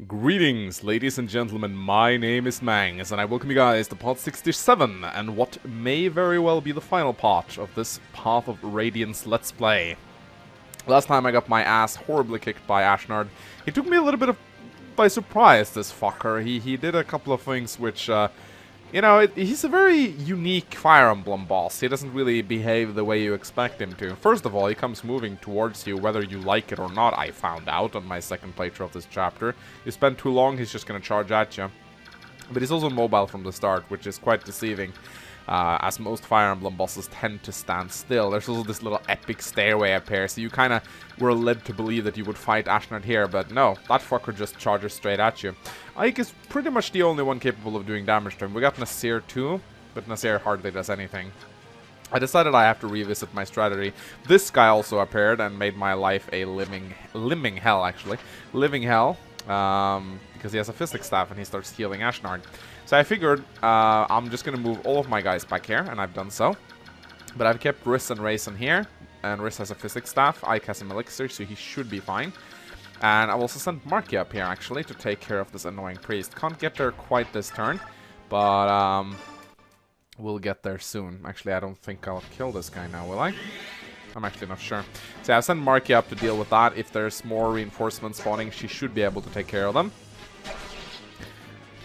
Greetings, ladies and gentlemen, my name is Mangs, and I welcome you guys to part 67, and what may very well be the final part of this Path of Radiance Let's Play. Last time I got my ass horribly kicked by Ashnard. He took me a little bit by surprise, this fucker. He did a couple of things which, you know, he's a very unique Fire Emblem boss. He doesn't really behave the way you expect him to. First of all, he comes moving towards you whether you like it or not, I found out on my second playthrough of this chapter. You spend too long, he's just gonna charge at you. But he's also mobile from the start, which is quite deceiving, as most Fire Emblem bosses tend to stand still. There's also this little epic stairway up here, so you kind of were led to believe that you would fight Ashnard here, but no, that fucker just charges straight at you. Ike is pretty much the only one capable of doing damage to him. We got Nasir too, but Nasir hardly does anything. I decided I have to revisit my strategy. This guy also appeared and made my life a living hell, actually. Living hell, because he has a physics staff and he starts healing Ashnard. So I figured I'm just going to move all of my guys back here, and I've done so. But I've kept Riss and Raisin here, and Riss has a physics staff, Ike has an elixir, so he should be fine. And I've also sent Marky up here, actually, to take care of this annoying priest. Can't get there quite this turn, but we'll get there soon. Actually, I don't think I'll kill this guy now, will I? I'm actually not sure. So I've sent Marky up to deal with that. If there's more reinforcements spawning, she should be able to take care of them.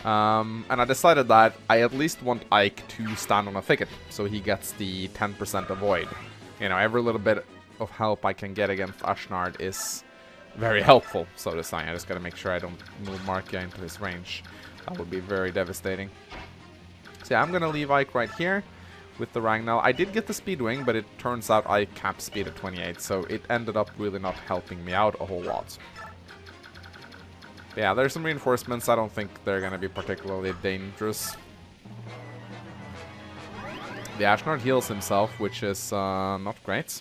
And I decided that I at least want Ike to stand on a thicket, so he gets the 10% avoid. You know, every little bit of help I can get against Ashnard is very helpful, so to say. I just gotta make sure I don't move Markia into his range. That would be very devastating. So yeah, I'm gonna leave Ike right here with the Ragnall. I did get the Speedwing, but it turns out I capped speed at 28, so it ended up really not helping me out a whole lot. Yeah, there's some reinforcements. I don't think they're going to be particularly dangerous. The Ashnard heals himself, which is not great.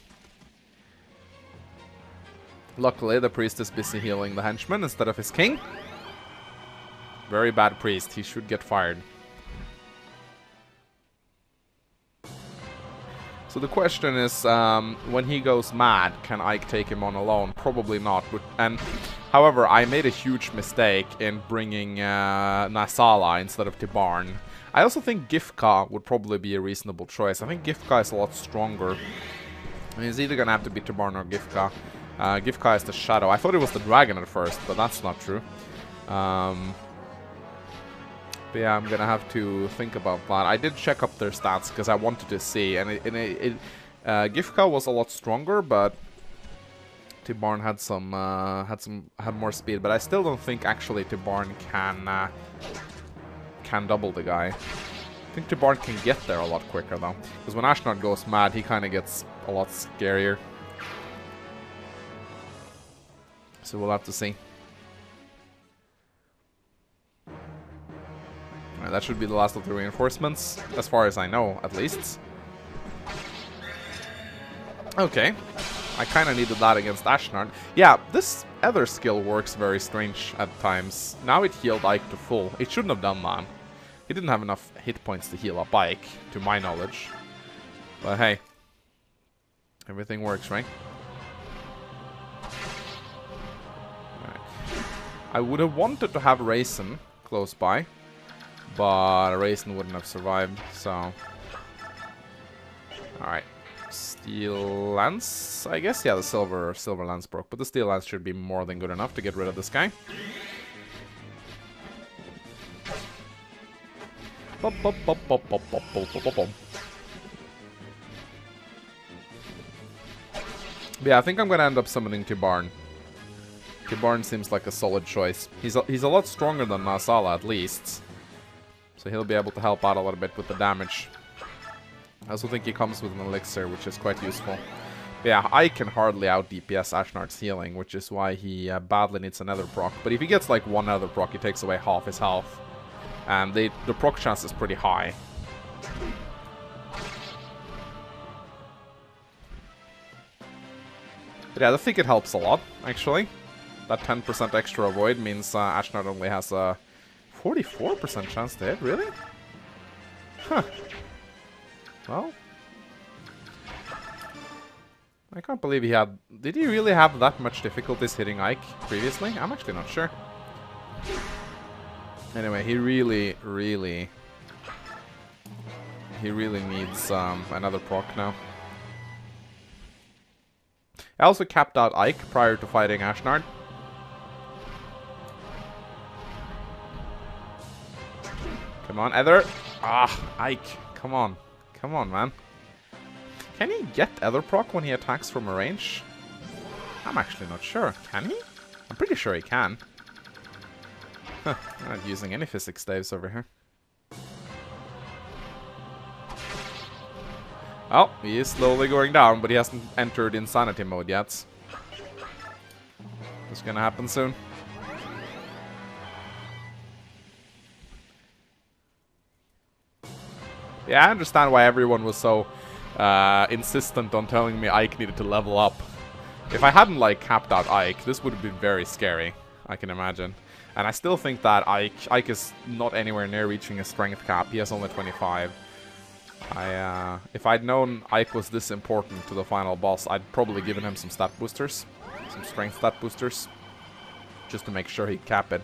Luckily, the priest is busy healing the henchman instead of his king. Very bad priest. He should get fired. So the question is, when he goes mad, can Ike take him on alone? Probably not. However, I made a huge mistake in bringing Nasala instead of Tibarn. I also think Gifka would probably be a reasonable choice. I think Gifka is a lot stronger. I mean, it's either going to have to be Tibarn or Gifka. Gifka is the shadow. I thought it was the dragon at first, but that's not true. But yeah, I'm going to have to think about that. I did check up their stats because I wanted to see. And Gifka was a lot stronger, but Tibarn had more speed. But I still don't think actually Tibarn can double the guy. I think Tibarn can get there a lot quicker though. Because when Ashnard goes mad, he kind of gets a lot scarier. So we'll have to see. Alright, that should be the last of the reinforcements, as far as I know, at least. Okay. I kind of needed that against Ashnard. Yeah, this other skill works very strange at times. Now it healed Ike to full. It shouldn't have done that. He didn't have enough hit points to heal up Ike, to my knowledge. But hey. Everything works, right? Alright. I would have wanted to have Raisin close by. But Raisin wouldn't have survived, so... Alright. Steel Lance, I guess? Yeah, the silver Lance broke. But the Steel Lance should be more than good enough to get rid of this guy. But yeah, I think I'm going to end up summoning Tibarn. Tibarn seems like a solid choice. He's a lot stronger than Nasala, at least. So he'll be able to help out a little bit with the damage. I also think he comes with an elixir, which is quite useful. But yeah, I can hardly out DPS Ashnard's healing, which is why he badly needs another proc. But if he gets like one other proc, he takes away half his health. And the proc chance is pretty high. But yeah, I think it helps a lot, actually. That 10% extra avoid means Ashnard only has a 44% chance to hit, really? Huh. Well. I can't believe he had... Did he really have that much difficulties hitting Ike previously? I'm actually not sure. Anyway, he really needs another proc now. I also capped out Ike prior to fighting Ashnard. Come on, Ether. Ah, Ike. Come on. Come on, man. Can he get Ether proc when he attacks from a range? I'm actually not sure. Can he? I'm pretty sure he can. Huh, I'm not using any physics staves over here. Oh, he is slowly going down, but he hasn't entered insanity mode yet. It's gonna happen soon. Yeah, I understand why everyone was so insistent on telling me Ike needed to level up. If I hadn't, like, capped out Ike, this would have been very scary, I can imagine. And I still think that Ike is not anywhere near reaching his strength cap. He has only 25. If I'd known Ike was this important to the final boss, I'd probably given him some stat boosters. Some strength stat boosters. Just to make sure he'd cap it.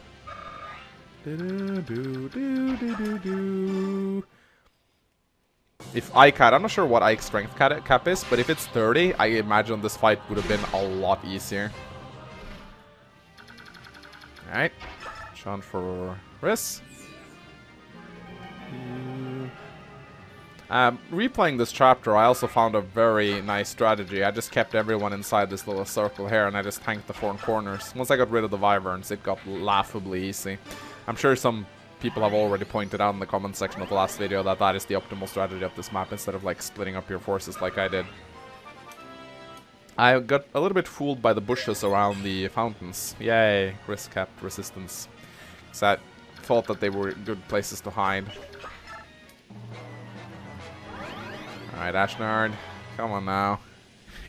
If Ike had, I'm not sure what Ike's strength cap is, but if it's 30, I imagine this fight would have been a lot easier. Alright. Chant for Riss. Replaying this chapter, I also found a very nice strategy. I just kept everyone inside this little circle here, and I just tanked the 4 corners. Once I got rid of the Wyverns, it got laughably easy. I'm sure some people have already pointed out in the comment section of the last video that that is the optimal strategy of this map, instead of, like, splitting up your forces like I did. I got a little bit fooled by the bushes around the fountains. Yay, risk capped resistance. So I thought that they were good places to hide. Alright, Ashnard. Come on now.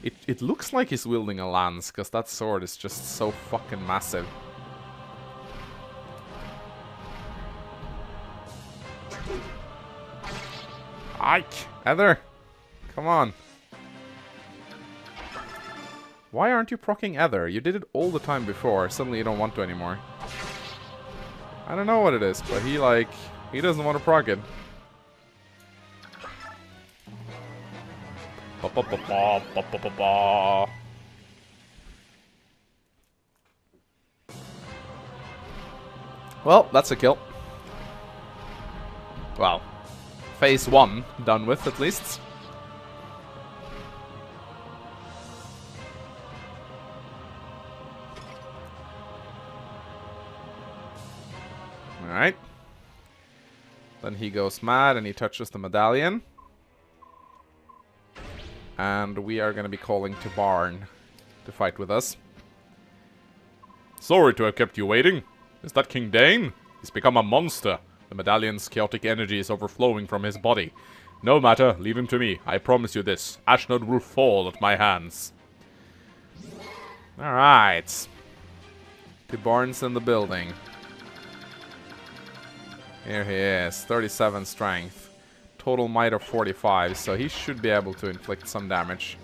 It looks like he's wielding a lance, because that sword is just so fucking massive. Ike! Ether! Come on. Why aren't you proccing Ether? You did it all the time before. Suddenly you don't want to anymore. I don't know what it is, but he doesn't want to proc it. Well, that's a kill. Well, phase 1 done with, at least. Alright. Then he goes mad and he touches the medallion. And we are going to be calling to Barn to fight with us. Sorry to have kept you waiting. Is that King Dane? He's become a monster. The medallion's chaotic energy is overflowing from his body. No matter, leave him to me. I promise you this. Ashnod will fall at my hands. Alright. Tibarn's in the building. Here he is. 37 strength. Total might of 45, so he should be able to inflict some damage.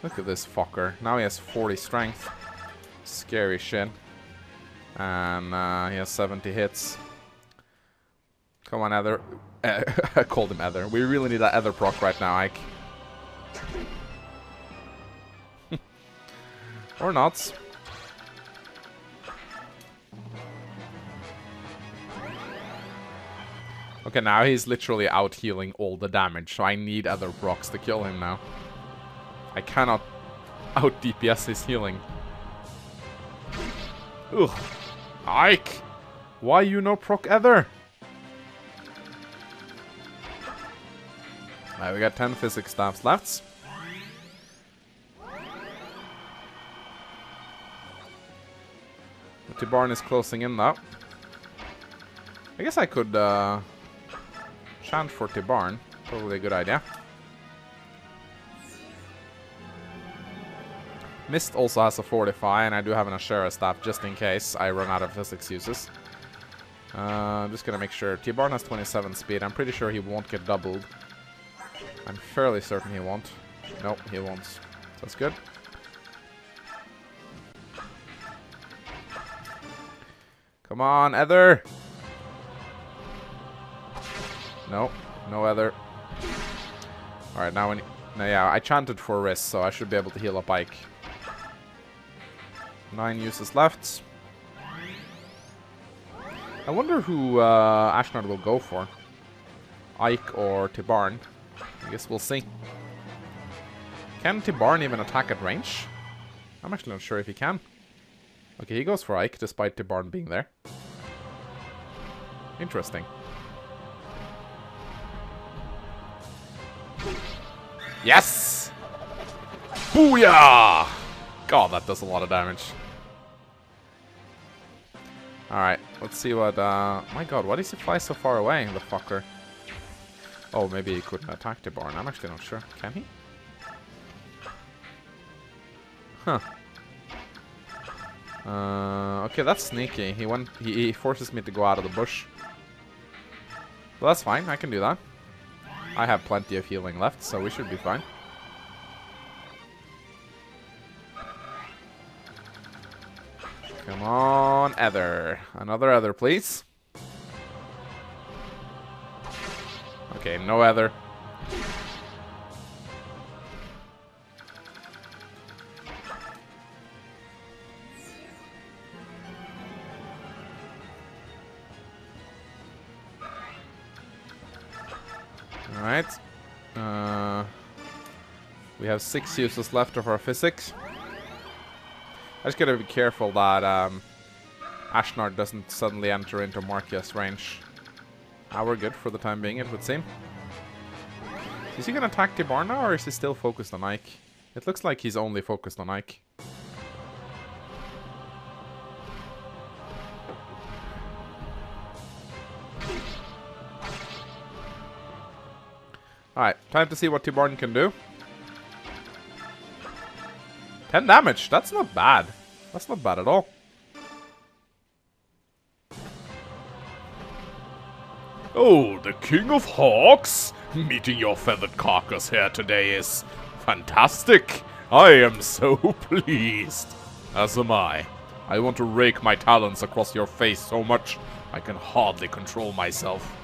Look at this fucker. Now he has 40 strength. Scary shit. And he has 70 hits. Come on, Ether. I called him Ether. We really need that Ether proc right now, Ike. Or not. Okay, now he's literally out healing all the damage, so I need other procs to kill him now. I cannot out DPS his healing. Ugh. Ike! Why you no proc Ether? Alright, we got 10 physics staffs left. Tibarn is closing in now. I guess I could chant for Tibarn. Probably a good idea. Mist also has a fortify, and I do have an Ashera staff just in case I run out of physics uses. I'm just gonna make sure. Tibarn has 27 speed. I'm pretty sure he won't get doubled. I'm fairly certain he won't. Nope, he won't. That's good. Come on, Ether! No, no Ether. Alright, now yeah, I chanted for wrist, so I should be able to heal up Ike. 9 uses left. I wonder who Ashnard will go for. Ike or Tibarn. I guess we'll see. Can Tibarn even attack at range? I'm actually not sure if he can. Okay, he goes for Ike, despite Tibarn being there. Interesting. Yes! Booyah! God, that does a lot of damage. Alright, let's see what, my god, why does he fly so far away, the fucker? Oh, maybe he couldn't attack Tibarn. I'm actually not sure. Can he? Huh. Okay, that's sneaky. He forces me to go out of the bush. Well, that's fine. I can do that. I have plenty of healing left, so we should be fine. Come on, Ether. Another Ether, please. Okay, no Ether. Alright. We have 6 uses left of our physics. I just gotta be careful that Ashnard doesn't suddenly enter into Markia's range. We're good for the time being, it would seem. Is he gonna attack Tibarn now, or is he still focused on Ike? It looks like he's only focused on Ike. Alright, time to see what Tibarn can do. 10 damage, that's not bad. That's not bad at all. Oh, the King of Hawks? Meeting your feathered carcass here today is fantastic. I am so pleased. As am I. I want to rake my talons across your face so much I can hardly control myself.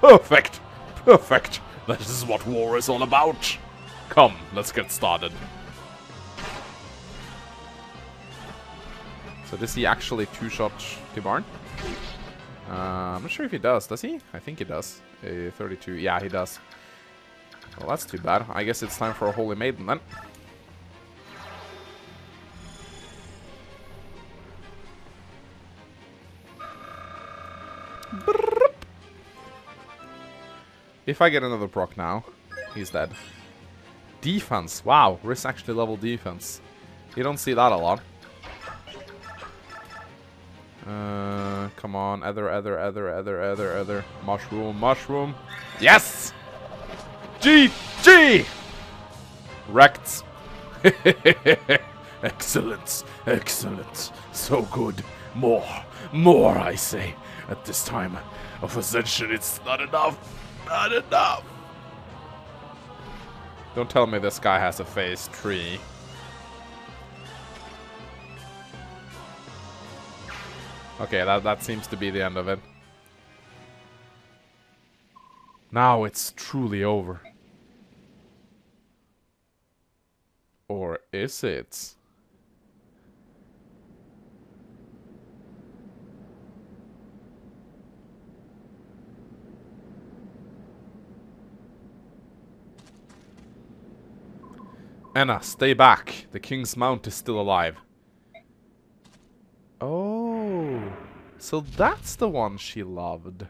Perfect! Perfect! That is what war is all about. Come, let's get started. So does he actually two-shot Tibarn? I'm not sure if he does. Does he? I think he does. 32. Yeah, he does. Well, that's too bad. I guess it's time for a Holy Maiden then. If I get another proc now, he's dead. Defense. Wow, Riss actually level defense. You don't see that a lot. Come on, Ether. Mushroom. Yes! GG! Wrecked. Excellent. So good. More, I say. At this time of ascension, it's not enough. Don't tell me this guy has a phase 3. Okay, that seems to be the end of it. Now it's truly over. Or is it? Anna, stay back. The King's Mount is still alive. Oh, so that's the one she loved.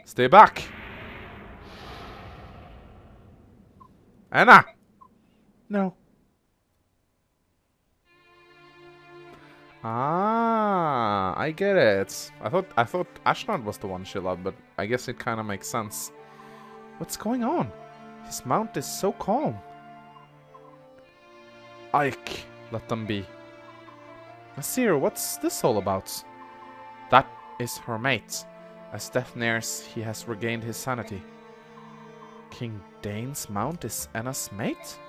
Stay back. Anna! No. Ah, I get it. I thought Ashnard was the one she loved, but I guess it kind of makes sense. What's going on? His mount is so calm. Ike, let them be. Nasir, what's this all about? That is her mate. As death nears, he has regained his sanity. King Dane's mount is Anna's mate?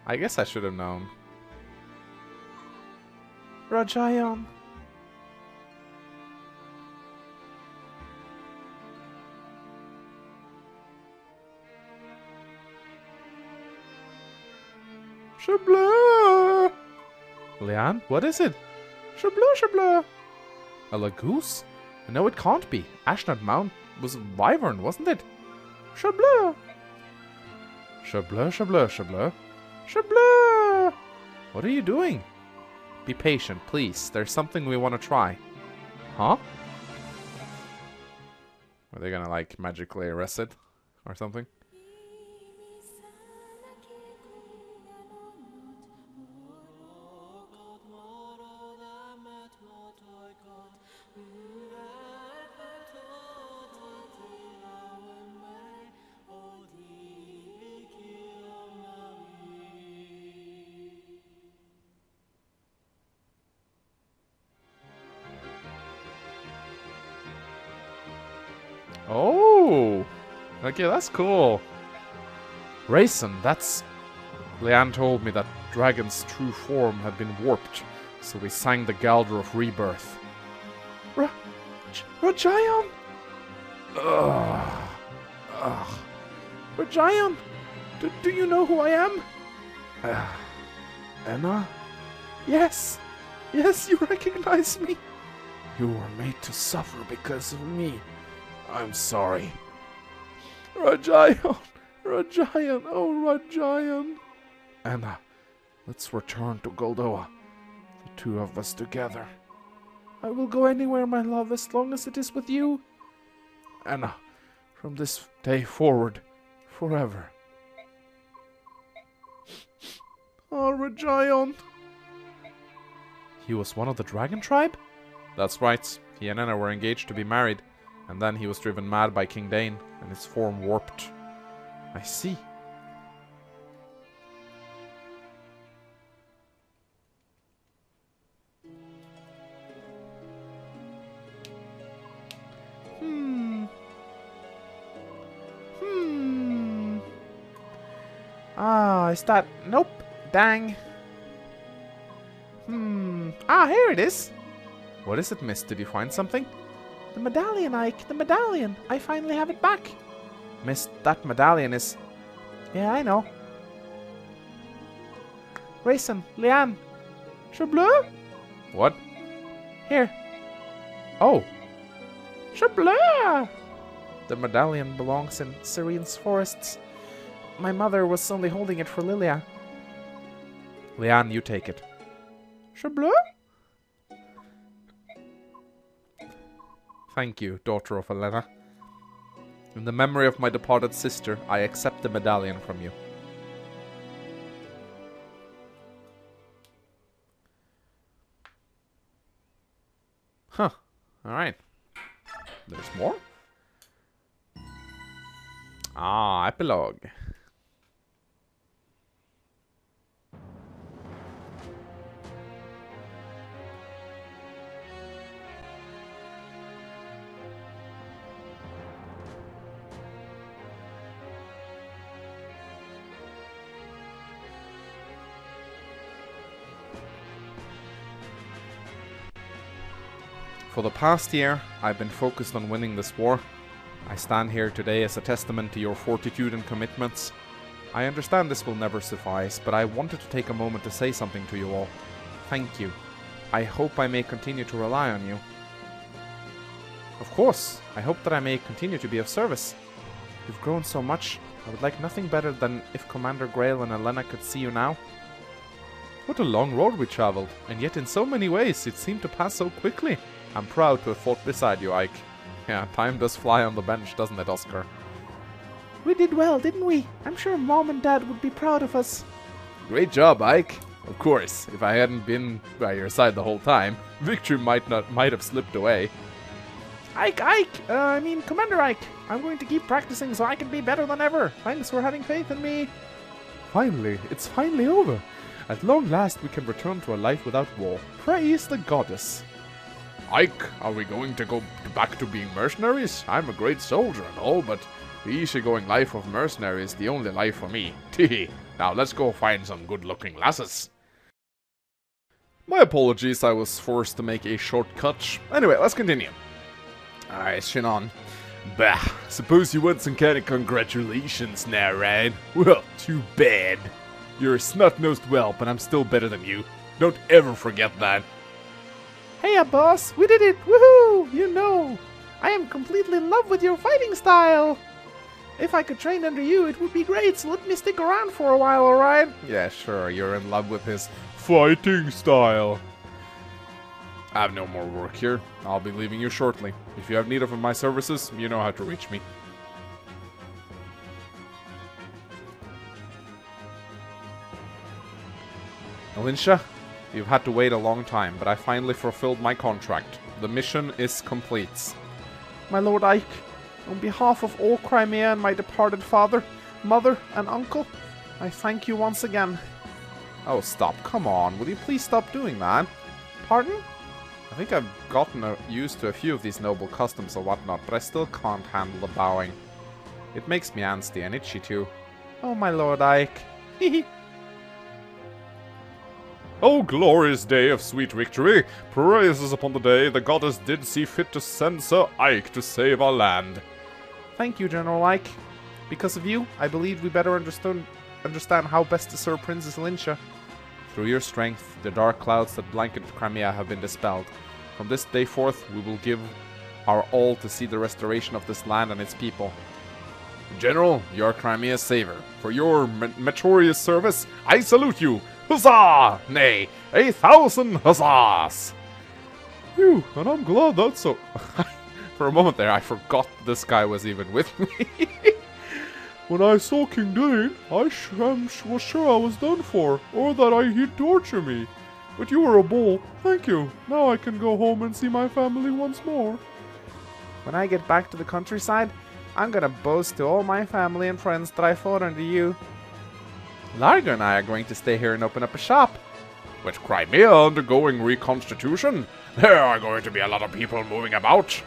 I guess I should have known. Rajayan. Shabla! Leanne, what is it? Shabla, shabla! A lagoose? No, it can't be. Ashnod Mount was a wyvern, wasn't it? Shabla! Shabla, shabla, shabla. Shabla! What are you doing? Be patient, please. There's something we want to try. Huh? Are they gonna, like, magically arrest it? Or something? Oh! Okay, that's cool. Raisin, that's... Leanne told me that Dragon's true form had been warped, so we sang the Galdr of Rebirth. Rajayan! Ugh. Rajayan! Do you know who I am? Emma? Yes! Yes, you recognize me! You were made to suffer because of me. I'm sorry. Rajayan! Rajayan! Oh, Rajayan! Anna, let's return to Goldoa. The two of us together. I will go anywhere, my love, as long as it is with you. Anna, from this day forward, forever. Oh, Rajayan! He was one of the dragon tribe? That's right. He and Anna were engaged to be married. And then he was driven mad by King Dane, and his form warped. I see. Ah, is that... Nope. Dang. Ah, here it is. What is it, miss? Did you find something? The medallion, Ike. The medallion. I finally have it back. Miss, that medallion is... Yeah, I know. Raisin, Leanne. Shabla? What? Here. Oh. Shabla! The medallion belongs in Serene's forests. My mother was only holding it for Lilia. Leanne, you take it. Shabla? Thank you, daughter of Elena. In the memory of my departed sister, I accept the medallion from you. Huh. Alright. There's more? Ah, epilogue. For the past year, I've been focused on winning this war. I stand here today as a testament to your fortitude and commitments. I understand this will never suffice, but I wanted to take a moment to say something to you all. Thank you. I hope I may continue to rely on you. Of course, I hope that I may continue to be of service. You've grown so much, I would like nothing better than if Commander Grail and Elena could see you now. What a long road we traveled, and yet in so many ways it seemed to pass so quickly. I'm proud to have fought beside you, Ike. Yeah, time does fly on the bench, doesn't it, Oscar? We did well, didn't we? I'm sure Mom and Dad would be proud of us. Great job, Ike. Of course, if I hadn't been by your side the whole time, victory might have slipped away. Commander Ike. I'm going to keep practicing so I can be better than ever. Thanks for having faith in me. Finally, it's finally over. At long last, we can return to a life without war. Praise the goddess. Ike, are we going to go back to being mercenaries? I'm a great soldier and all, but The easygoing life of mercenary is the only life for me. Teehee. Now let's go find some good-looking lasses. My apologies, I was forced to make a shortcut. Anyway, let's continue. Alright, Shinon. Bah, suppose you want some kind of congratulations now, right? Well, too bad. You're a snot-nosed whelp, and I'm still better than you. Don't ever forget that. Hey, boss, we did it! Woohoo! You know, I am completely in love with your fighting style. If I could train under you, it would be great, so let me stick around for a while, alright? Yeah, sure, you're in love with his fighting style. I have no more work here. I'll be leaving you shortly. If you have need of my services, you know how to reach me. Alincia, you've had to wait a long time, but I finally fulfilled my contract. The mission is complete. My Lord Ike, on behalf of all Crimea and my departed father, mother, and uncle, I thank you once again. Oh, stop. Come on. Will you please stop doing that? Pardon? I think I've gotten used to a few of these noble customs or whatnot, but I still can't handle the bowing. It makes me angsty and itchy too. Oh, my Lord Ike. Hehe. Oh, glorious day of sweet victory! Praises upon the day the goddess did see fit to send Sir Ike to save our land. Thank you, General Ike. Because of you, I believe we better understand how best to serve Princess Alincia. Through your strength, the dark clouds that blanket Crimea have been dispelled. From this day forth, we will give our all to see the restoration of this land and its people. General, you are Crimea's savior. For your meritorious service, I salute you! Huzzah! Nay, 1,000 huzzahs! Phew, and I'm glad that's so... For a moment there, I forgot this guy was even with me. When I saw King Dane, I was sure I was done for, or that he'd torture me. But you were a bull. Thank you. Now I can go home and see my family once more. When I get back to the countryside, I'm gonna boast to all my family and friends that I fought under you. Largo and I are going to stay here and open up a shop. With Crimea undergoing reconstitution, there are going to be a lot of people moving about.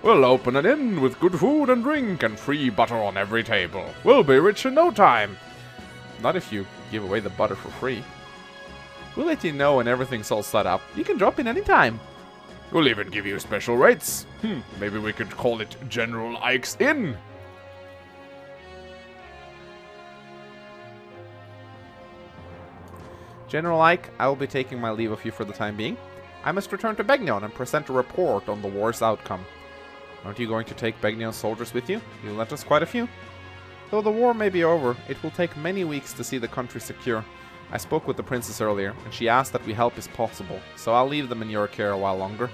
We'll open an inn with good food and drink and free butter on every table. We'll be rich in no time. Not if you give away the butter for free. We'll let you know when everything's all set up. You can drop in anytime. We'll even give you special rates. Maybe we could call it General Ike's Inn. General Ike, I will be taking my leave of you for the time being. I must return to Begnion and present a report on the war's outcome. Aren't you going to take Begnion's soldiers with you? You lent us quite a few. Though the war may be over, it will take many weeks to see the country secure. I spoke with the princess earlier, and she asked that we help as possible, so I'll leave them in your care a while longer.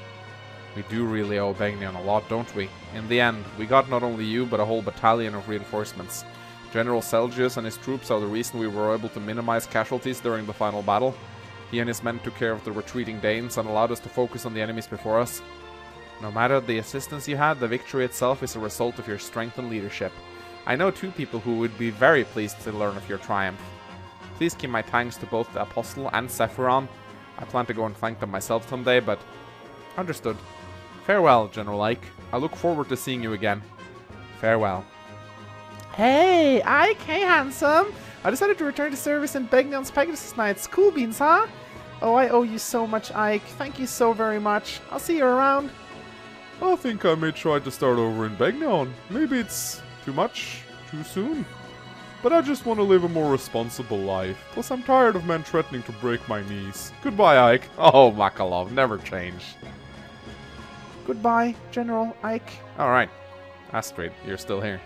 We do really owe Begnion a lot, don't we? In the end, we got not only you, but a whole battalion of reinforcements. General Selgius and his troops are the reason we were able to minimize casualties during the final battle. He and his men took care of the retreating Danes and allowed us to focus on the enemies before us. No matter the assistance you had, the victory itself is a result of your strength and leadership. I know two people who would be very pleased to learn of your triumph. Please give my thanks to both the Apostle and Sephiron. I plan to go and thank them myself someday, but... Understood. Farewell, General Ike. I look forward to seeing you again. Farewell. Hey, Ike, hey handsome! I decided to return to service in Begnion's Pegasus Knights. Cool beans, huh? Oh, I owe you so much, Ike. Thank you so very much. I'll see you around. I think I may try to start over in Begnion. Maybe it's too much, too soon. But I just want to live a more responsible life. Plus I'm tired of men threatening to break my knees. Goodbye, Ike. Oh, Makalov, never change. Goodbye, General Ike. Alright. Astrid, you're still here.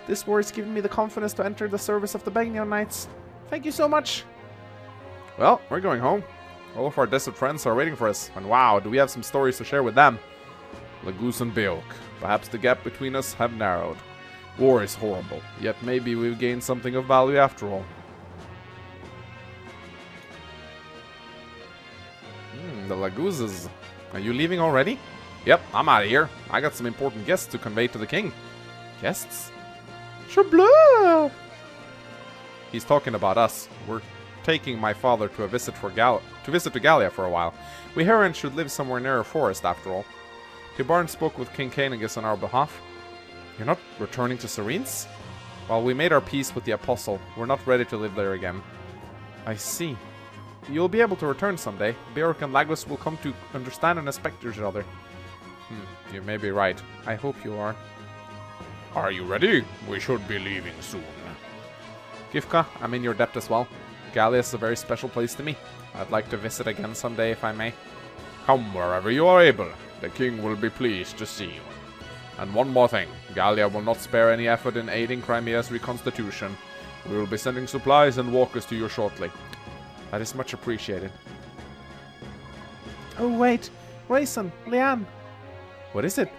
This war has given me the confidence to enter the service of the Begnion Knights. Thank you so much. Well, we're going home. All of our desert friends are waiting for us. And wow, do we have some stories to share with them. Lagus and Beok. Perhaps the gap between us have narrowed. War is horrible, yet maybe we've gained something of value after all. The Laguzes. Are you leaving already? Yep, I'm out of here. I got some important guests to convey to the king. Guests? Chablis! He's talking about us. We're taking my father to a visit to Gallia for a while. We Herons should live somewhere near a forest after all. Tibarn spoke with King Canegus on our behalf. You're not returning to Serene's? While we made our peace with the Apostle, we're not ready to live there again. I see. You'll be able to return someday. Bjork and Lagos will come to understand and respect each other. You may be right. I hope you are. Are you ready? We should be leaving soon. Gifka, I'm in your debt as well. Gallia is a very special place to me. I'd like to visit again someday if I may. Come wherever you are able. The king will be pleased to see you. And one more thing. Gallia will not spare any effort in aiding Crimea's reconstitution. We will be sending supplies and walkers to you shortly. That is much appreciated. Oh wait, Raisin, Leanne. What is it?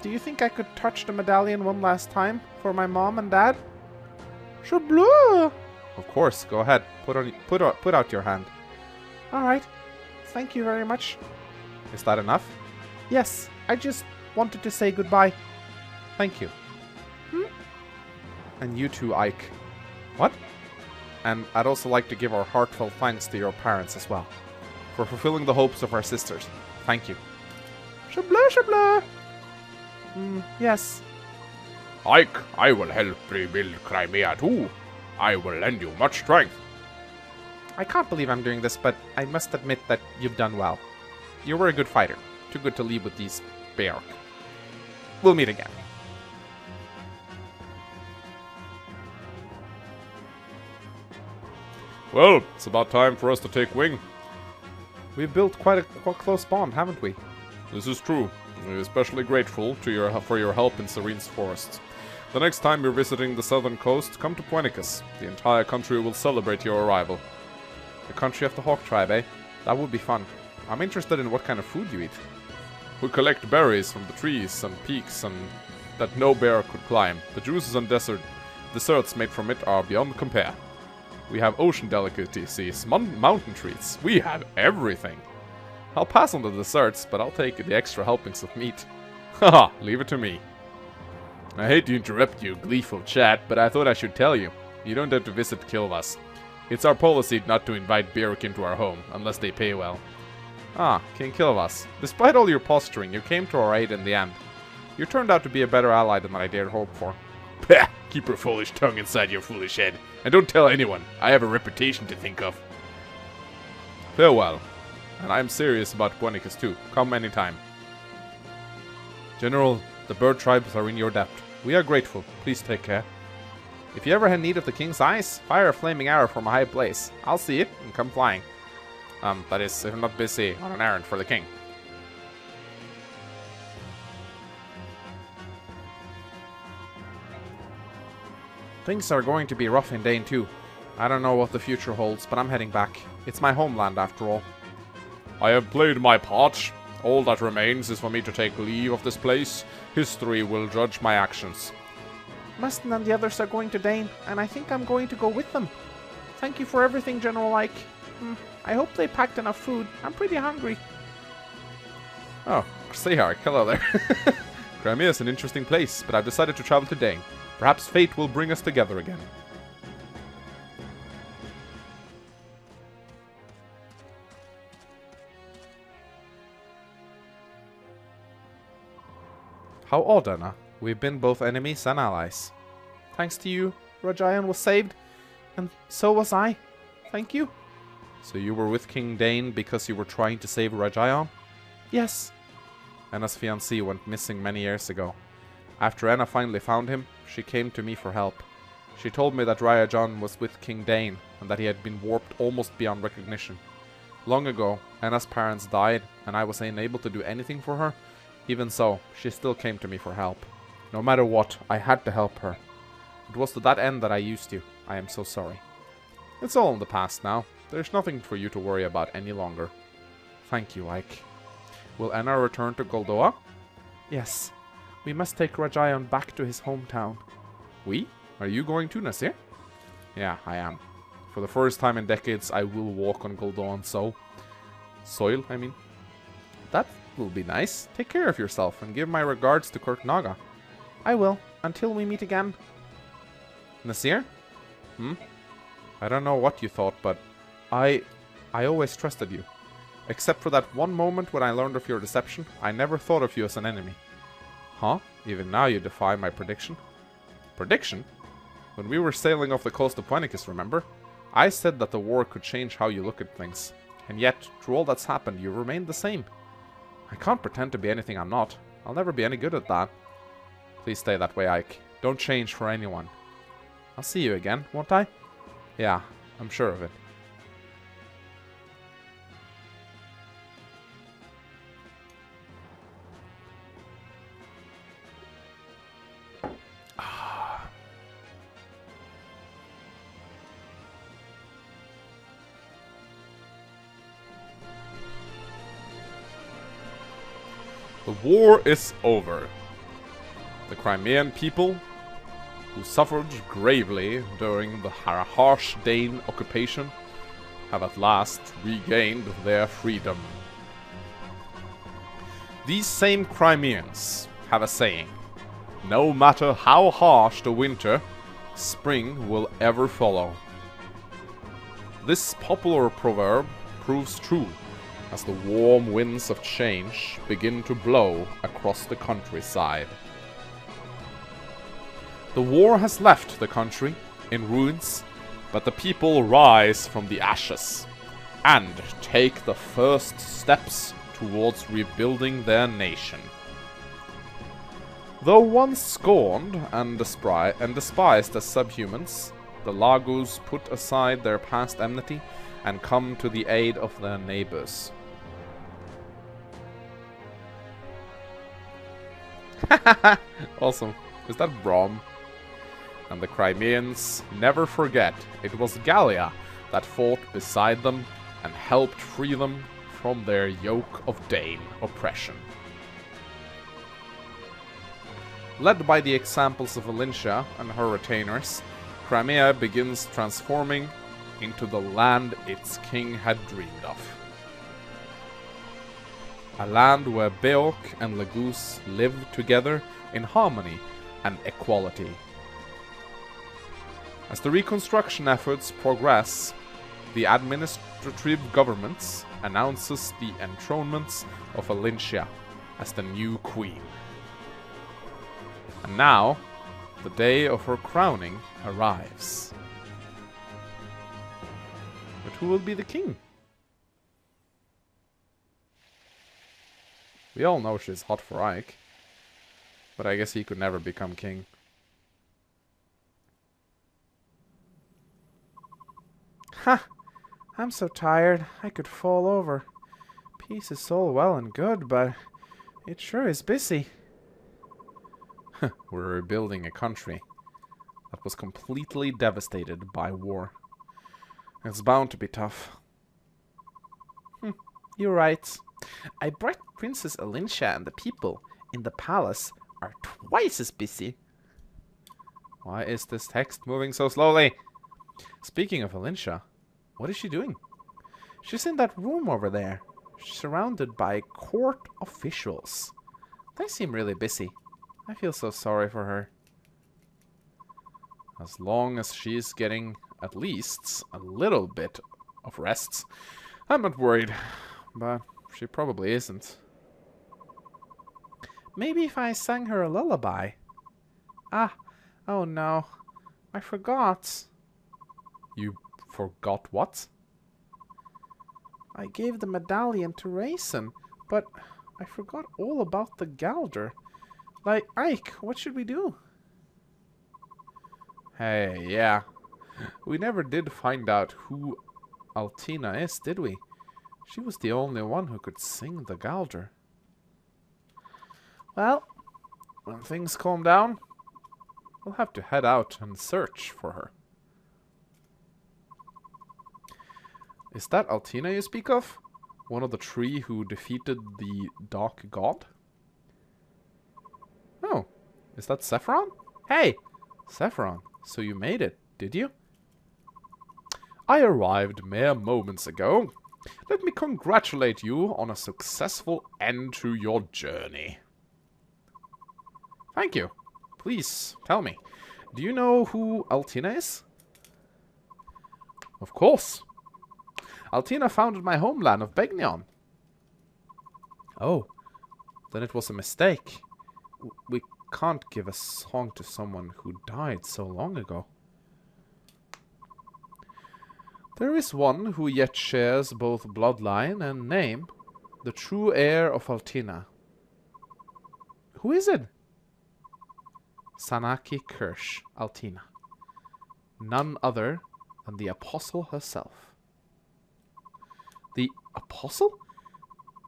Do you think I could touch the medallion one last time for my mom and dad? Shabla! Of course, go ahead. Put out your hand. All right. Thank you very much. Is that enough? Yes, I just wanted to say goodbye. Thank you. And you too, Ike. What? And I'd also like to give our heartfelt thanks to your parents as well, for fulfilling the hopes of our sisters. Thank you. Shabla, shabla. Yes. Ike, I will help rebuild Crimea too. I will lend you much strength. I can't believe I'm doing this, but I must admit that you've done well. You were a good fighter. Too good to leave with these Bjork. We'll meet again. Well, it's about time for us to take wing. We've built quite a close bond, haven't we? This is true. We're especially grateful for your help in Serene's forests. The next time you're visiting the southern coast, come to Puenicus. The entire country will celebrate your arrival. The country of the Hawk tribe, eh? That would be fun. I'm interested in what kind of food you eat. We collect berries from the trees and peaks and that no bear could climb. The juices and desserts made from it are beyond compare. We have ocean delicacies, mountain treats. We have everything. I'll pass on the desserts, but I'll take the extra helpings of meat. Haha, leave it to me. I hate to interrupt you, gleeful chat, but I thought I should tell you. You don't have to visit Kilvas. It's our policy not to invite Bjork into our home, unless they pay well. Ah, King Kilvas. Despite all your posturing, you came to our aid in the end. You turned out to be a better ally than I dared hope for. Pah! Keep your foolish tongue inside your foolish head, and don't tell anyone. I have a reputation to think of. Farewell. And I am serious about Puenicus too. Come anytime. General, the bird tribes are in your debt. We are grateful. Please take care. If you ever had need of the king's eyes, fire a flaming arrow from a high place. I'll see it and come flying. That is, if I'm not busy on an errand for the king. Things are going to be rough in Dane too. I don't know what the future holds, but I'm heading back. It's my homeland after all. I have played my part. All that remains is for me to take leave of this place. History will judge my actions. Mustin and the others are going to Dane, and I think I'm going to go with them. Thank you for everything, General Ike. I hope they packed enough food. I'm pretty hungry. Oh, Sehar, hello there. Crimea is an interesting place, but I've decided to travel to Dane. Perhaps fate will bring us together again. How odd, Anna. We've been both enemies and allies. Thanks to you, Rajayan was saved, and so was I. Thank you. So you were with King Dane because you were trying to save Rajayan? Yes. Anna's fiancé went missing many years ago. After Anna finally found him, she came to me for help. She told me that Rajayan was with King Dane, and that he had been warped almost beyond recognition. Long ago, Anna's parents died, and I was unable to do anything for her. Even so, she still came to me for help. No matter what, I had to help her. It was to that end that I used you. I am so sorry. It's all in the past now. There's nothing for you to worry about any longer. Thank you, Ike. Will Anna return to Goldoa? Yes. We must take Rajayan back to his hometown. We? Are you going to, Nasir? Yeah, I am. For the first time in decades, I will walk on Goldoan soil, I mean. That will be nice. Take care of yourself and give my regards to Kurt Naga. I will, until we meet again. Nasir? I don't know what you thought, but I always trusted you. Except for that one moment when I learned of your deception, I never thought of you as an enemy. Huh? Even now you defy my prediction. Prediction? When we were sailing off the coast of Puenicus, remember? I said that the war could change how you look at things. And yet, through all that's happened, you remained the same. I can't pretend to be anything I'm not. I'll never be any good at that. Please stay that way, Ike. Don't change for anyone. I'll see you again, won't I? Yeah, I'm sure of it. The war is over. The Crimean people, who suffered gravely during the harsh Dane occupation, have at last regained their freedom. These same Crimeans have a saying: no matter how harsh the winter, spring will ever follow. This popular proverb proves true as the warm winds of change begin to blow across the countryside. The war has left the country in ruins, but the people rise from the ashes and take the first steps towards rebuilding their nation. Though once scorned and despised as subhumans, the Lagus put aside their past enmity and come to the aid of their neighbors. Awesome. Is that Brom? And the Crimeans never forget it was Gallia that fought beside them and helped free them from their yoke of Dane oppression. Led by the examples of Valentia and her retainers, Crimea begins transforming into the land its king had dreamed of. A land where Beok and Lagus live together in harmony and equality. As the reconstruction efforts progress, the administrative government announces the enthronement of Valentia as the new queen. And now, the day of her crowning arrives. But who will be the king? We all know she's hot for Ike, but I guess he could never become king. Ha! I'm so tired, I could fall over. Peace is all well and good, but it sure is busy. We're rebuilding a country that was completely devastated by war. It's bound to be tough. You're right. I bet Princess Alincia and the people in the palace are twice as busy. Why is this text moving so slowly? Speaking of Alincia, what is she doing? She's in that room over there, surrounded by court officials. They seem really busy. I feel so sorry for her. As long as she's getting at least a little bit of rest, I'm not worried. But she probably isn't. Maybe if I sang her a lullaby. Ah, oh no. I forgot. You forgot what? I gave the medallion to Raisin, but I forgot all about the Galder. Like, Ike, what should we do? Hey, yeah. We never did find out who Altina is, did we? She was the only one who could sing the Galder. Well, when things calm down, we'll have to head out and search for her. Is that Altina you speak of? One of the three who defeated the Dark God? Oh, is that Sephiron? Hey, Sephiron, so you made it, did you? I arrived mere moments ago. Let me congratulate you on a successful end to your journey. Thank you. Please, tell me, do you know who Altina is? Of course. Altina founded my homeland of Begnion. Oh, then it was a mistake. We can't give a song to someone who died so long ago. There is one who yet shares both bloodline and name, the true heir of Altina. Who is it? Sanaki Kirsch, Altina. None other than the Apostle herself. The Apostle?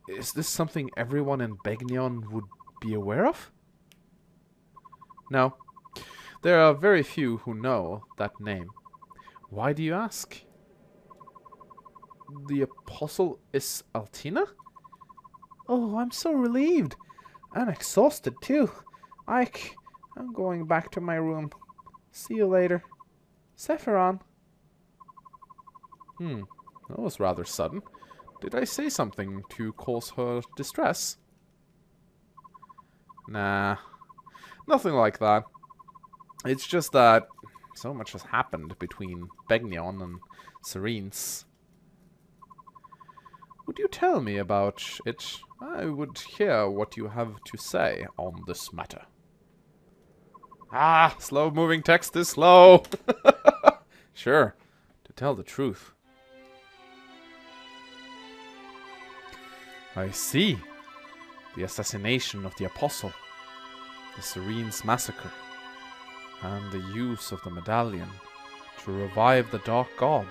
Is this something everyone in Begnion would be aware of? No. There are very few who know that name. Why do you ask? The Apostle is Altina? Oh, I'm so relieved. And exhausted, too. Ike, I'm going back to my room. See you later. Sephiron. That was rather sudden. Did I say something to cause her distress? Nah. Nothing like that. It's just that so much has happened between Begnion and Serenes. Would you tell me about it? I would hear what you have to say on this matter. Ah, slow-moving text is slow. Sure, to tell the truth. I see. The assassination of the Apostle, the Serenes massacre, and the use of the medallion to revive the Dark God.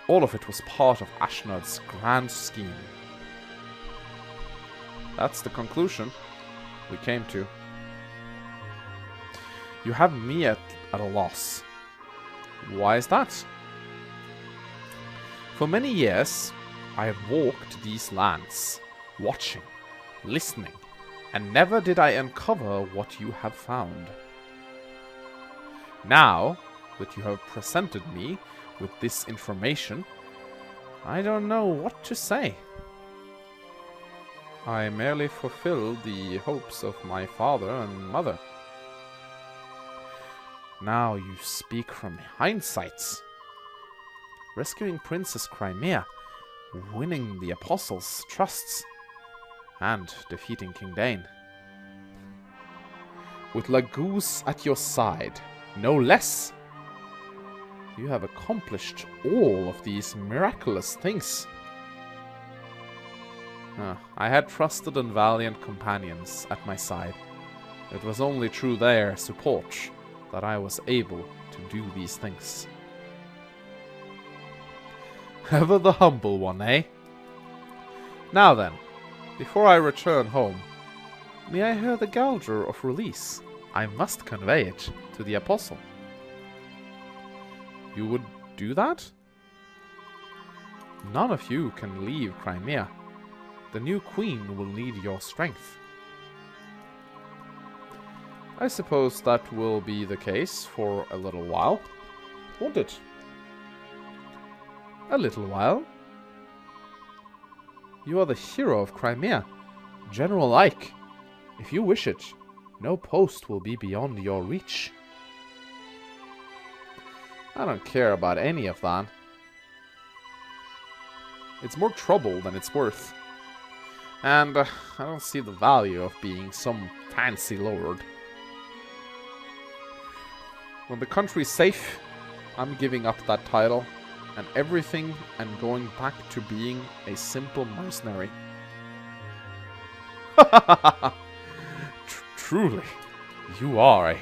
All of it was part of Ashnod's grand scheme. That's the conclusion we came to. You have me at a loss. Why is that? For many years, I have walked these lands, watching, listening, and never did I uncover what you have found. Now that you have presented me with this information, I don't know what to say. I merely fulfilled the hopes of my father and mother. Now you speak from hindsight. Rescuing Princess Crimea, winning the Apostles' trusts, and defeating King Dane. With Laguz at your side, no less. You have accomplished all of these miraculous things. I had trusted and valiant companions at my side. It was only through their support that I was able to do these things. Ever the humble one, eh? Now then, before I return home, may I hear the Galdr of release? I must convey it to the Apostle. You would do that? None of you can leave Crimea. The new queen will need your strength. I suppose that will be the case for a little while, won't it? A little while? You are the hero of Crimea, General Ike. If you wish it, no post will be beyond your reach. I don't care about any of that. It's more trouble than it's worth. And I don't see the value of being some fancy lord. When the country's safe, I'm giving up that title and everything and going back to being a simple mercenary. Truly, you are a...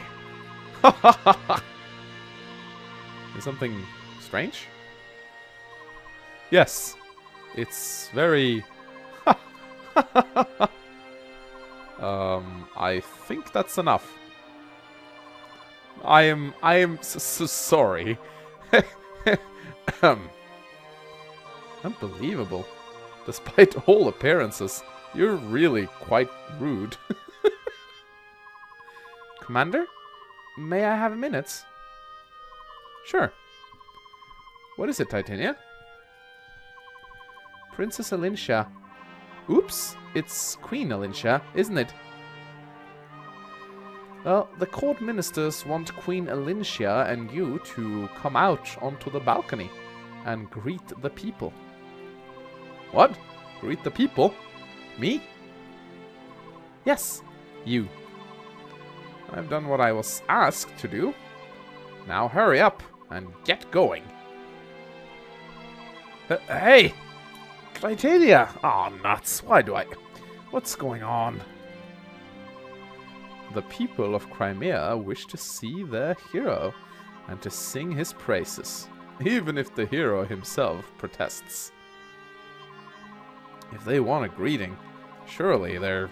Is something strange? Yes, it's very... I think that's enough. I am sorry. Unbelievable. Despite all appearances, you're really quite rude. Commander? May I have a minute? Sure. What is it, Titania? Princess Alincia. Oops, it's Queen Alincia, isn't it? Well, the court ministers want Queen Alincia and you to come out onto the balcony and greet the people. What? Greet the people? Me? Yes, you. I've done what I was asked to do. Now hurry up and get going. Hey! Criteria! Aw, nuts. Why do I... What's going on? The people of Crimea wish to see their hero and to sing his praises, even if the hero himself protests. If they want a greeting, surely their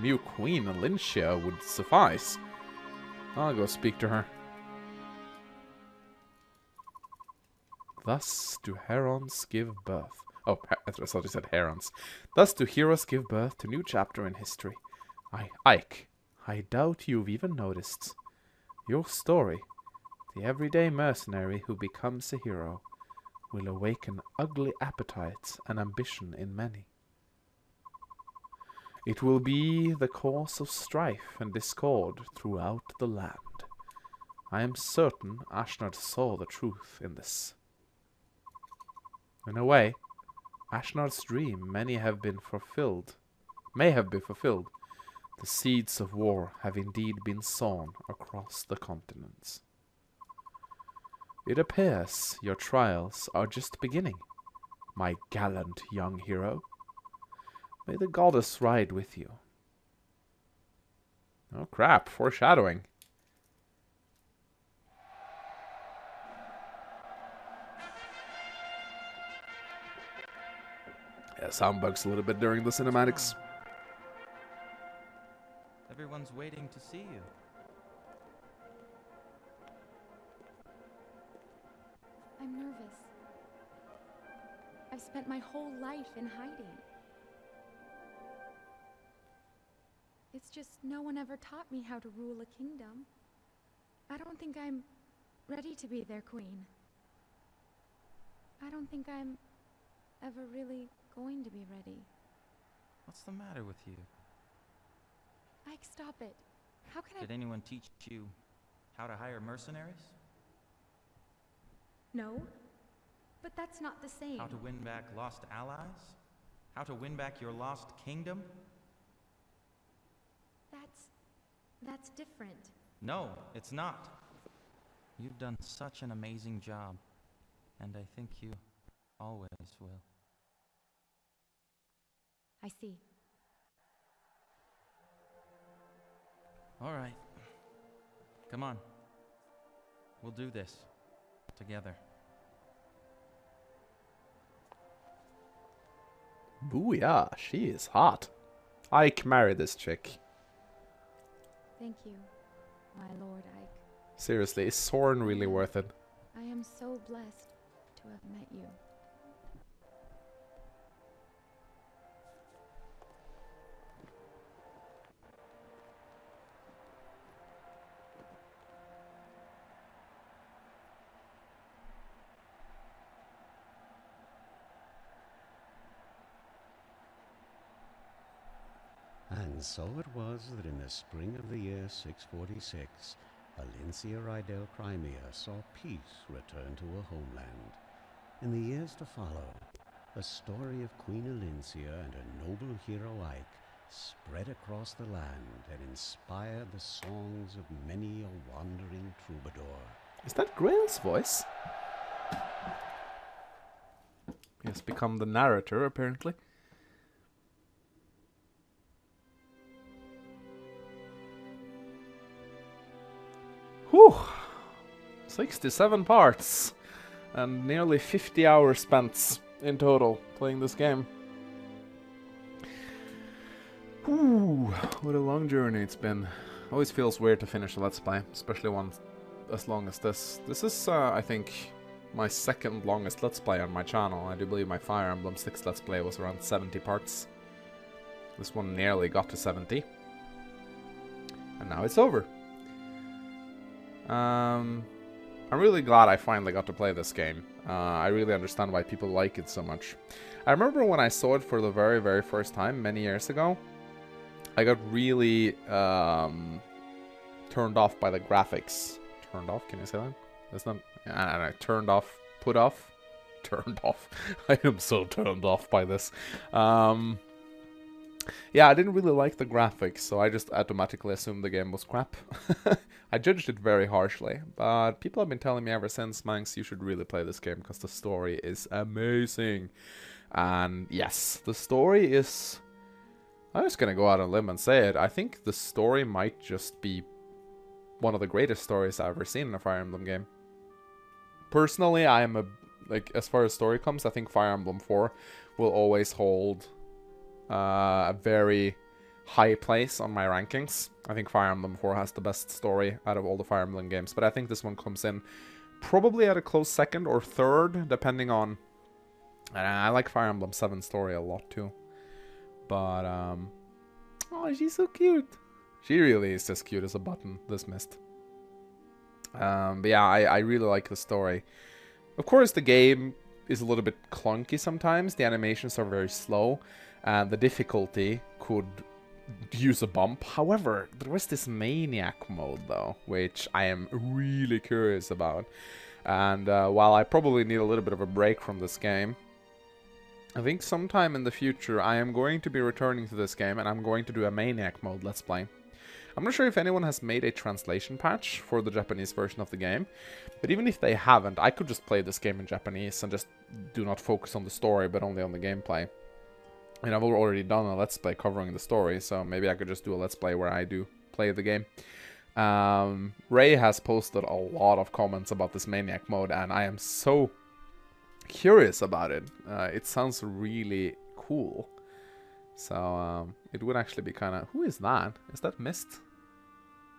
new queen, Alincia, would suffice. I'll go speak to her. Thus do herons give birth. Oh, I thought you said herons. Thus do heroes give birth to new chapter in history. Ike, I doubt you've even noticed. Your story, the everyday mercenary who becomes a hero, will awaken ugly appetites and ambition in many. It will be the cause of strife and discord throughout the land. I am certain Ashnard saw the truth in this. In a way, Ashnard's dream may have been fulfilled. The seeds of war have indeed been sown across the continents. It appears your trials are just beginning, my gallant young hero. May the goddess ride with you. Oh crap, foreshadowing. Yeah, sound bugs a little bit during the cinematics. Everyone's waiting to see you. I'm nervous. I've spent my whole life in hiding. It's just no one ever taught me how to rule a kingdom. I don't think I'm ready to be their queen. I don't think I'm ever really going to be ready. What's the matter with you? Ike, stop it. How can Did anyone teach you how to hire mercenaries? No, but that's not the same. How to win back lost allies? How to win back your lost kingdom? That's different. No, it's not. You've done such an amazing job, and I think you always will. I see. All right. Come on. We'll do this together. Booyah, she is hot. Ike, marry this chick. Thank you, my lord Ike. Seriously, is Soren really worth it? I am so blessed to have met you. And so it was that in the spring of the year 646, Alincia Rydell Crimea saw peace return to her homeland. In the years to follow, the story of Queen Alincia and her noble hero Ike spread across the land and inspired the songs of many a wandering troubadour. Is that Grail's voice? He has become the narrator, apparently. Whew! 67 parts and nearly 50 hours spent in total playing this game. Whew! What a long journey it's been. Always feels weird to finish a Let's Play, especially one as long as this. This is, I think, my second longest Let's Play on my channel. I do believe my Fire Emblem 6 Let's Play was around 70 parts. This one nearly got to 70. And now it's over. I'm really glad I finally got to play this game. I really understand why people like it so much. I remember when I saw it for the very, very first time many years ago, I got really turned off by the graphics. Turned off? Can you say that? That's not... I don't know. Turned off? Put off? Turned off. I am so turned off by this. I Yeah, I didn't really like the graphics, so I just automatically assumed the game was crap. I judged it very harshly, but people have been telling me ever since, Manx, you should really play this game because the story is amazing. And yes, the story is... I'm just gonna go out on a limb and say it. I think the story might just be one of the greatest stories I've ever seen in a Fire Emblem game. Personally, I am as far as story comes, I think Fire Emblem 4 will always hold a very high place on my rankings. I think Fire Emblem 4 has the best story out of all the Fire Emblem games, but I think this one comes in probably at a close second or third, depending on... And I like Fire Emblem 7 story a lot too. But, oh, she's so cute. She really is as cute as a button, this mist. But yeah, I really like the story. Of course, the game is a little bit clunky sometimes. The animations are very slow. And the difficulty could use a bump. However, there was this Maniac mode, though, which I am really curious about. And while I probably need a little bit of a break from this game, I think sometime in the future I am going to be returning to this game and I'm going to do a Maniac mode Let's Play. I'm not sure if anyone has made a translation patch for the Japanese version of the game, but even if they haven't, I could just play this game in Japanese and just do not focus on the story but only on the gameplay. And I've already done a Let's Play covering the story, so maybe I could just do a Let's Play where I do play the game. Ray has posted a lot of comments about this Maniac mode and I am so curious about it. It sounds really cool. So it would actually be kind of... Who is that? Is that Mist?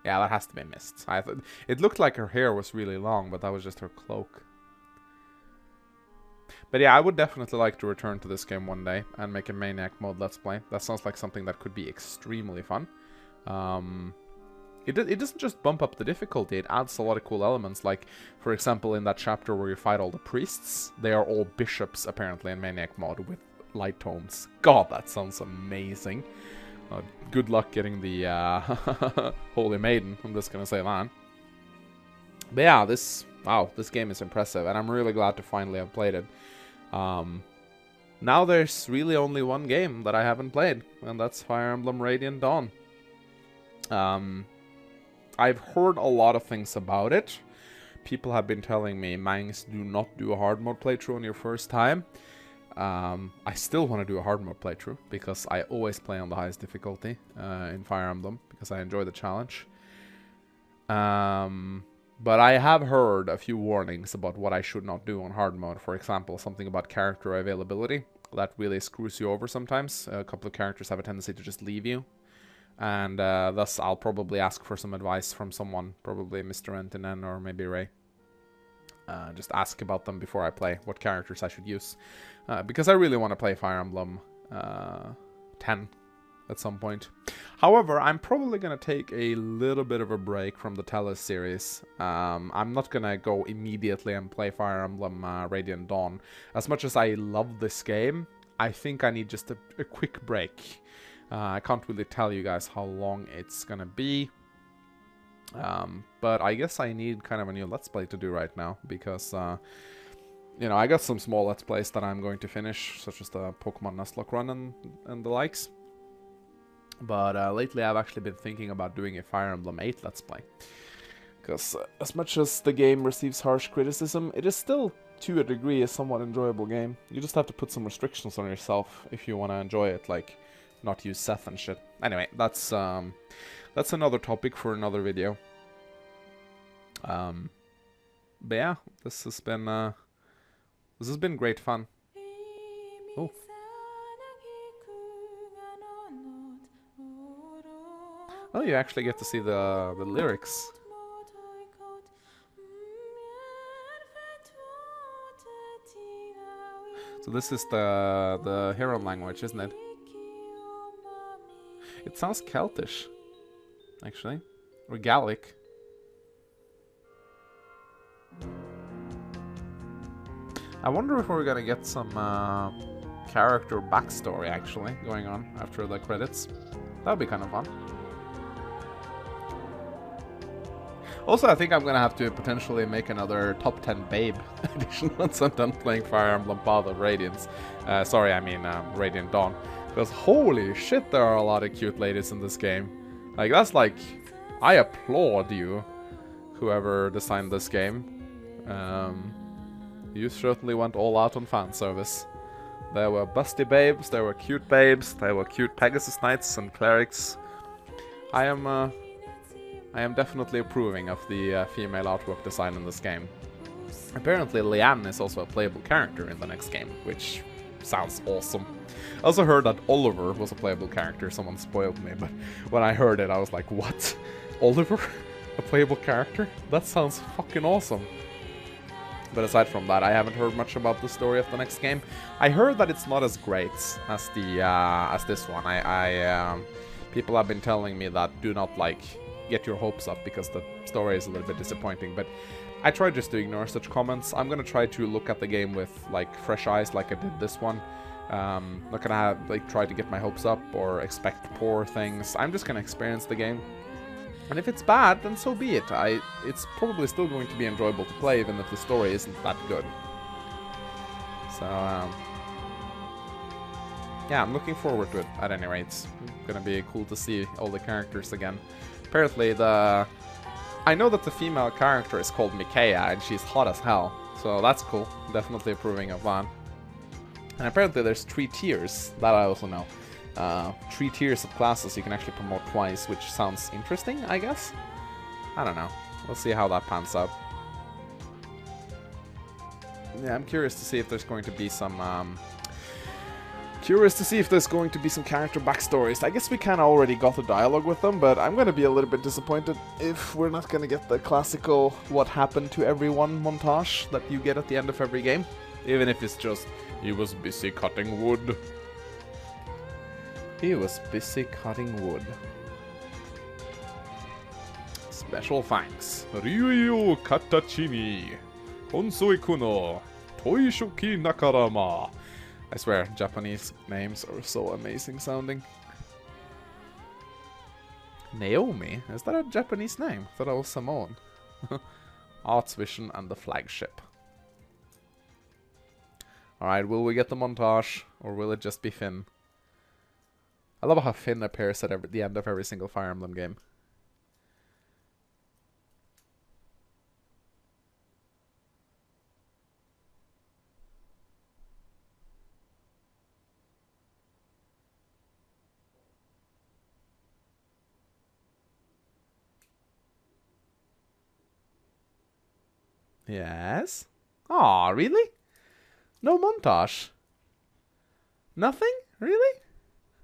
Yeah, that has to be Mist. It looked like her hair was really long, but that was just her cloak. But yeah, I would definitely like to return to this game one day and make a Maniac mode Let's Play. That sounds like something that could be extremely fun. It doesn't just bump up the difficulty, it adds a lot of cool elements, like, for example, in that chapter where you fight all the priests, they are all bishops, apparently, in Maniac mode, with light tomes. God, that sounds amazing. Good luck getting the Holy Maiden, I'm just gonna say that. But yeah, this game is impressive, and I'm really glad to finally have played it. Now there's really only one game that I haven't played, and that's Fire Emblem Radiant Dawn. I've heard a lot of things about it. People have been telling me, Mangs, do not do a hard mode playthrough on your first time. I still want to do a hard mode playthrough, because I always play on the highest difficulty in Fire Emblem, because I enjoy the challenge. But I have heard a few warnings about what I should not do on hard mode. For example, something about character availability. That really screws you over sometimes. A couple of characters have a tendency to just leave you. And thus I'll probably ask for some advice from someone, probably Mr. Entinen or maybe Ray. Just ask about them before I play, what characters I should use. Because I really want to play Fire Emblem 10 at some point. However, I'm probably going to take a little bit of a break from the Tellus series. I'm not going to go immediately and play Fire Emblem Radiant Dawn. As much as I love this game, I think I need just a quick break. I can't really tell you guys how long it's gonna be. But I guess I need kind of a new Let's Play to do right now. Because, you know, I got some small Let's Plays that I'm going to finish. Such as the Pokemon Nuzlocke run and the likes. But lately I've actually been thinking about doing a Fire Emblem 8 Let's Play. Because as much as the game receives harsh criticism, it is still, to a degree, a somewhat enjoyable game. You just have to put some restrictions on yourself if you want to enjoy it, like... not use Seth and shit. Anyway, that's another topic for another video. But yeah, this has been great fun. Oh. Oh, you actually get to see the lyrics. So this is the Heron language, isn't it? It sounds Celtish, actually, or Gallic. I wonder if we're gonna get some character backstory actually going on after the credits. That would be kind of fun. Also, I think I'm gonna have to potentially make another top 10 Babe edition once I'm done playing Fire Emblem Path of Radiance. Sorry, I mean Radiant Dawn. Because holy shit, there are a lot of cute ladies in this game. Like, that's like... I applaud you, whoever designed this game. You certainly went all out on fan service. There were busty babes, there were cute babes, there were cute Pegasus Knights and clerics. I am definitely approving of the female artwork design in this game. Apparently Leanne is also a playable character in the next game, which sounds awesome. I also heard that Oliver was a playable character. Someone spoiled me, but when I heard it I was like, what? Oliver? A playable character? That sounds fucking awesome. But aside from that, I haven't heard much about the story of the next game. I heard that it's not as great as the as this one. People have been telling me that do not like get your hopes up because the story is a little bit disappointing. But I try just to ignore such comments. I'm gonna try to look at the game with like fresh eyes, like I did this one. Not gonna have like try to get my hopes up or expect poor things. I'm just gonna experience the game. And if it's bad, then so be it. It's probably still going to be enjoyable to play, even if the story isn't that good. So, yeah, I'm looking forward to it, at any rate. It's gonna be cool to see all the characters again. Apparently, I know that the female character is called Mikaea, and she's hot as hell. So that's cool. Definitely approving of that. And apparently there's 3 tiers, that I also know. 3 tiers of classes you can actually promote twice, which sounds interesting, I guess? I don't know. We'll see how that pans out. Yeah, I'm curious to see if there's going to be some, character backstories. I guess we kinda already got the dialogue with them, but I'm gonna be a little bit disappointed if we're not gonna get the classical what happened to everyone montage that you get at the end of every game. Even if it's just, he was busy cutting wood. He was busy cutting wood. Special thanks. Ryuyo Katachini. Honsoi kuno. Toishoki Nakarama. I swear, Japanese names are so amazing sounding. Naomi? Is that a Japanese name? I thought that was Samoan. Arts Vision and the flagship. Alright, will we get the montage? Or will it just be Finn? I love how Finn appears at the end of every single Fire Emblem game. Yes? Aw, really? No montage? Nothing? Really?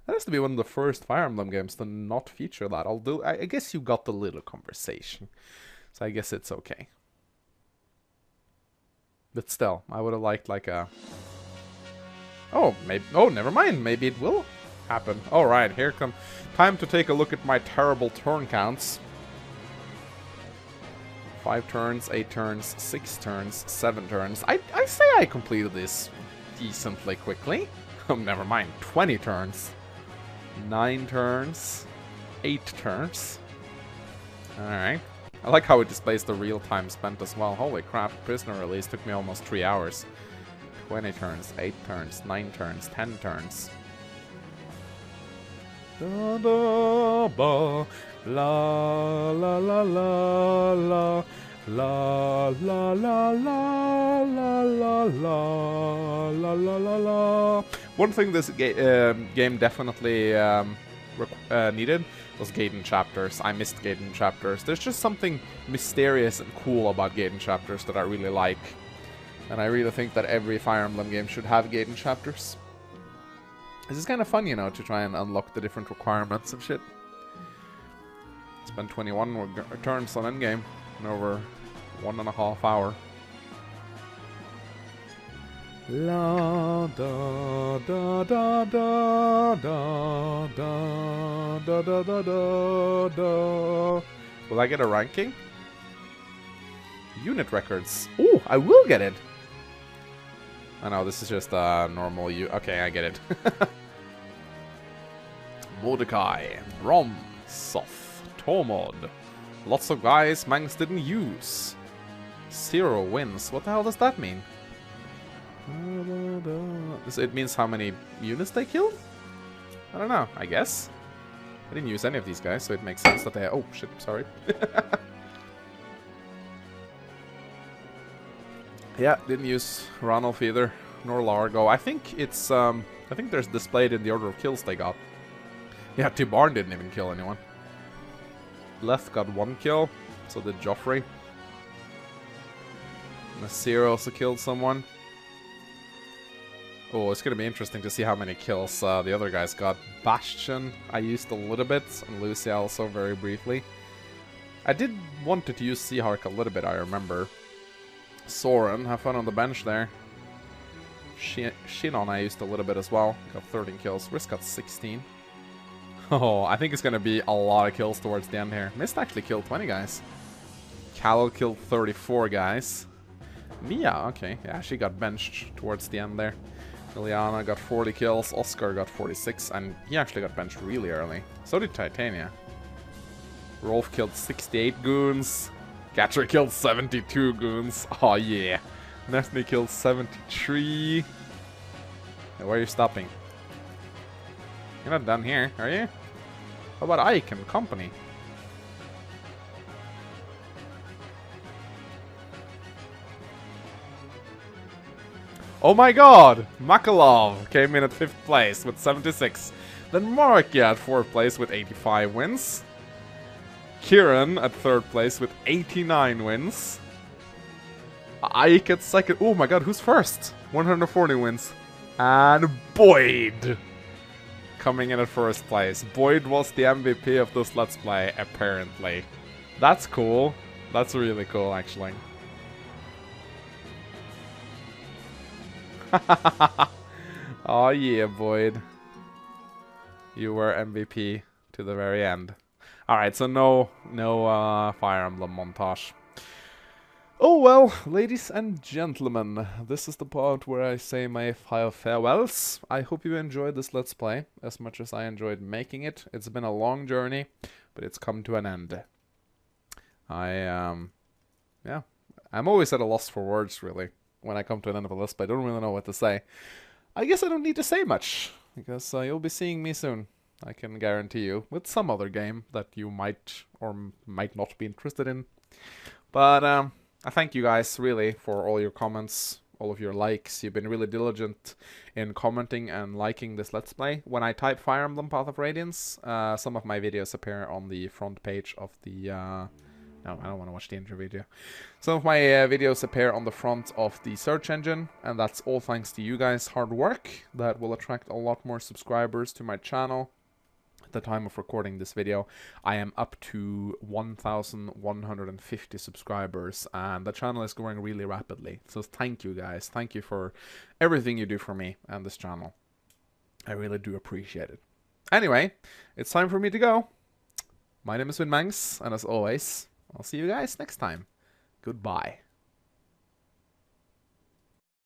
That has to be one of the first Fire Emblem games to not feature that. I guess you got the little conversation, so I guess it's okay. But still, I would have liked like a... Oh, maybe... Oh, never mind. Maybe it will happen. Alright, here come... Time to take a look at my terrible turn counts. 5 turns, 8 turns, 6 turns, 7 turns. I say I completed this decently quickly. Oh, never mind. 20 turns. 9 turns. 8 turns. Alright. I like how it displays the real time spent as well. Holy crap, Prisoner Release took me almost 3 hours. 20 turns, 8 turns, 9 turns, 10 turns. Da da ba, la la la la la. La la la la la la la la la la la. One thing this game definitely needed was Gaiden chapters. I missed Gaiden chapters. There's just something mysterious and cool about Gaiden chapters that I really like. And I really think that every Fire Emblem game should have Gaiden chapters. This is kind of fun, you know, to try and unlock the different requirements and shit. Spent 21 turns on endgame in over 1.5 hours. La da da da da da da da da da da da. Will I get a ranking? Unit records. Ooh, I will get it. I know this is just a normal okay, I get it. Mordecai, Rom, Soth, Tormod. Lots of guys Mangs didn't use. 0 wins. What the hell does that mean? It means how many units they killed? I don't know, I guess. I didn't use any of these guys, so it makes sense that they... Oh, shit, sorry. Yeah, didn't use Ranulf either, nor Largo. I think it's, I think there's displayed in the order of kills they got. Yeah, Tibarn didn't even kill anyone. Leth got 1 kill, so did Joffrey. Nasir also killed someone. Oh, it's gonna be interesting to see how many kills the other guys got. Bastion, I used a little bit, and Lucia also very briefly. I did wanted to use Seahark a little bit, I remember. Soren, have fun on the bench there. Shinon I used a little bit as well. Got 13 kills. Risk got 16. Oh, I think it's gonna be a lot of kills towards the end here. Mist actually killed 20 guys. Callel killed 34 guys. Mia, okay. Yeah, she got benched towards the end there. Liliana got 40 kills. Oscar got 46. And he actually got benched really early. So did Titania. Rolf killed 68 goons. Gatcher killed 72 goons. Oh yeah. Nefne killed 73. Hey, where are you stopping? You're not done here, are you? How about Ike and company? Oh my god! Makalov came in at 5th place with 76. Then Marky at 4th place with 85 wins. Kieran at 3rd place with 89 wins. Ike at 2nd. Oh my god, who's first? 140 wins. And Boyd coming in at 1st place. Boyd was the MVP of this Let's Play, apparently. That's cool. That's really cool, actually. Oh yeah, Boyd. You were MVP to the very end. Alright, so no Fire Emblem montage. Oh well, ladies and gentlemen, this is the part where I say my farewells. I hope you enjoyed this Let's Play as much as I enjoyed making it. It's been a long journey, but it's come to an end. Yeah, I'm always at a loss for words, really, when I come to an end of a list, but I don't really know what to say. I guess I don't need to say much, because you'll be seeing me soon. I can guarantee you, with some other game that you might or might not be interested in. But I thank you guys, really, for all your comments, all of your likes. You've been really diligent in commenting and liking this Let's Play. When I type Fire Emblem Path of Radiance, some of my videos appear on the front page of the... No, I don't want to watch the intro video. Some of my videos appear on the front of the search engine, and that's all thanks to you guys' hard work. That will attract a lot more subscribers to my channel. At the time of recording this video, I am up to 1,150 subscribers, and the channel is growing really rapidly. So thank you guys. Thank you for everything you do for me and this channel. I really do appreciate it. Anyway, it's time for me to go. My name is Mangs, and as always, I'll see you guys next time. Goodbye.